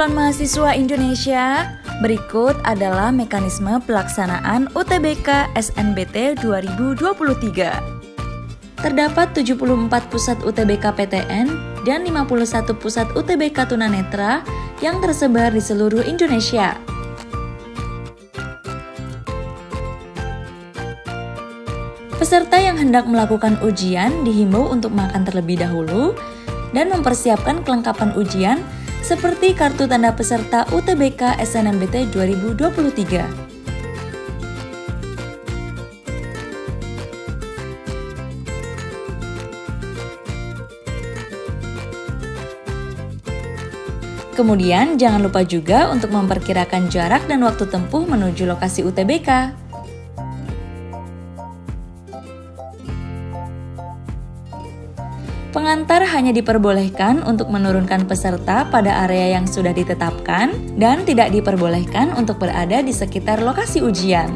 calon mahasiswa Indonesia, berikut adalah mekanisme pelaksanaan UTBK SNBT 2023. Terdapat 74 pusat UTBK PTN dan 51 pusat UTBK tunanetra yang tersebar di seluruh Indonesia. Peserta yang hendak melakukan ujian dihimbau untuk makan terlebih dahulu dan mempersiapkan kelengkapan ujian seperti kartu tanda peserta UTBK SNMBT 2023. Kemudian jangan lupa juga untuk memperkirakan jarak dan waktu tempuh menuju lokasi UTBK. Pengantar hanya diperbolehkan untuk menurunkan peserta pada area yang sudah ditetapkan dan tidak diperbolehkan untuk berada di sekitar lokasi ujian.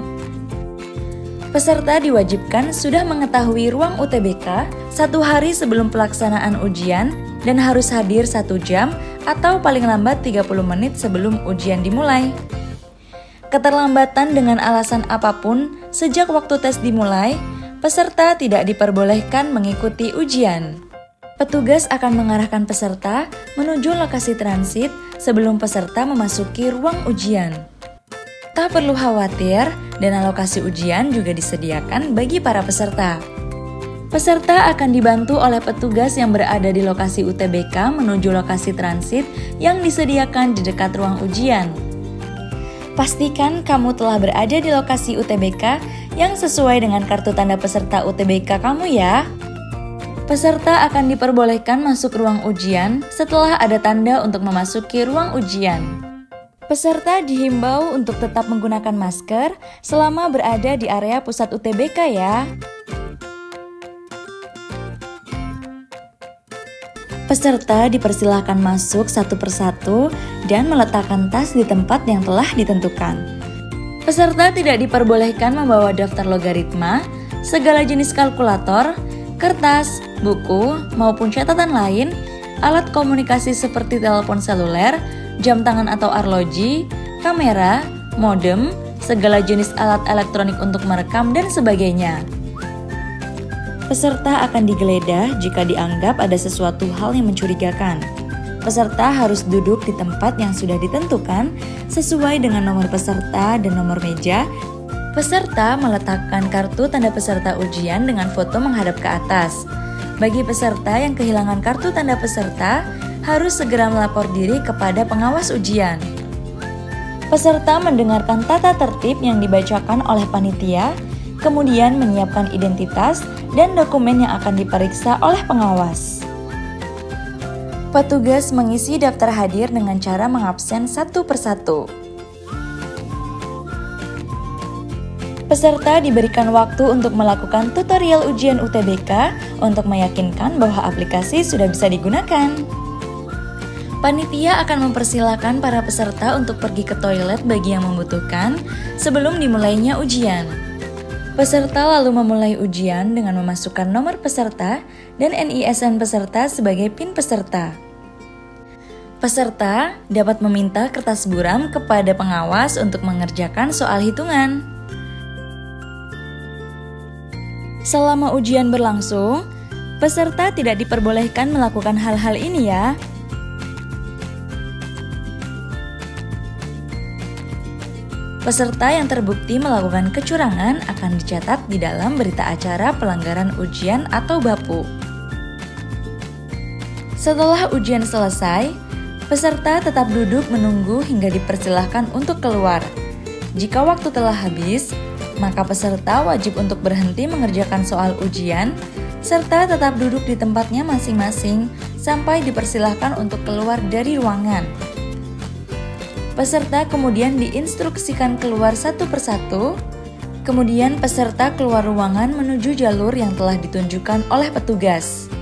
Peserta diwajibkan sudah mengetahui ruang UTBK 1 hari sebelum pelaksanaan ujian dan harus hadir 1 jam atau paling lambat 30 menit sebelum ujian dimulai. Keterlambatan dengan alasan apapun sejak waktu tes dimulai, peserta tidak diperbolehkan mengikuti ujian. Petugas akan mengarahkan peserta menuju lokasi transit sebelum peserta memasuki ruang ujian. Tak perlu khawatir, dana lokasi ujian juga disediakan bagi para peserta. Peserta akan dibantu oleh petugas yang berada di lokasi UTBK menuju lokasi transit yang disediakan di dekat ruang ujian. Pastikan kamu telah berada di lokasi UTBK yang sesuai dengan kartu tanda peserta UTBK kamu ya. Peserta akan diperbolehkan masuk ruang ujian setelah ada tanda untuk memasuki ruang ujian. Peserta dihimbau untuk tetap menggunakan masker selama berada di area pusat UTBK ya. Peserta dipersilahkan masuk satu persatu dan meletakkan tas di tempat yang telah ditentukan. Peserta tidak diperbolehkan membawa daftar logaritma, segala jenis kalkulator, kertas, buku, maupun catatan lain, alat komunikasi seperti telepon seluler, jam tangan atau arloji, kamera, modem, segala jenis alat elektronik untuk merekam, dan sebagainya. Peserta akan digeledah jika dianggap ada sesuatu hal yang mencurigakan. Peserta harus duduk di tempat yang sudah ditentukan sesuai dengan nomor peserta dan nomor meja. Peserta meletakkan kartu tanda peserta ujian dengan foto menghadap ke atas. Bagi peserta yang kehilangan kartu tanda peserta, harus segera melapor diri kepada pengawas ujian. Peserta mendengarkan tata tertib yang dibacakan oleh panitia, kemudian menyiapkan identitas dan dokumen yang akan diperiksa oleh pengawas. Petugas mengisi daftar hadir dengan cara mengabsen satu persatu. Peserta diberikan waktu untuk melakukan tutorial ujian UTBK untuk meyakinkan bahwa aplikasi sudah bisa digunakan. Panitia akan mempersilahkan para peserta untuk pergi ke toilet bagi yang membutuhkan sebelum dimulainya ujian. Peserta lalu memulai ujian dengan memasukkan nomor peserta dan NISN peserta sebagai PIN peserta. Peserta dapat meminta kertas buram kepada pengawas untuk mengerjakan soal hitungan. Selama ujian berlangsung, peserta tidak diperbolehkan melakukan hal-hal ini ya. Peserta yang terbukti melakukan kecurangan akan dicatat di dalam berita acara pelanggaran ujian atau BAPU. Setelah ujian selesai, peserta tetap duduk menunggu hingga dipersilahkan untuk keluar. Jika waktu telah habis, maka peserta wajib untuk berhenti mengerjakan soal ujian, serta tetap duduk di tempatnya masing-masing sampai dipersilahkan untuk keluar dari ruangan. Peserta kemudian diinstruksikan keluar satu persatu, kemudian peserta keluar ruangan menuju jalur yang telah ditunjukkan oleh petugas.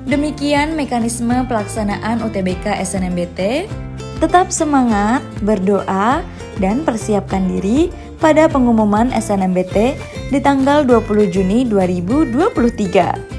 Demikian mekanisme pelaksanaan UTBK SNMBT. Tetap semangat, berdoa, dan persiapkan diri pada pengumuman SNMBT di tanggal 20 Juni 2023.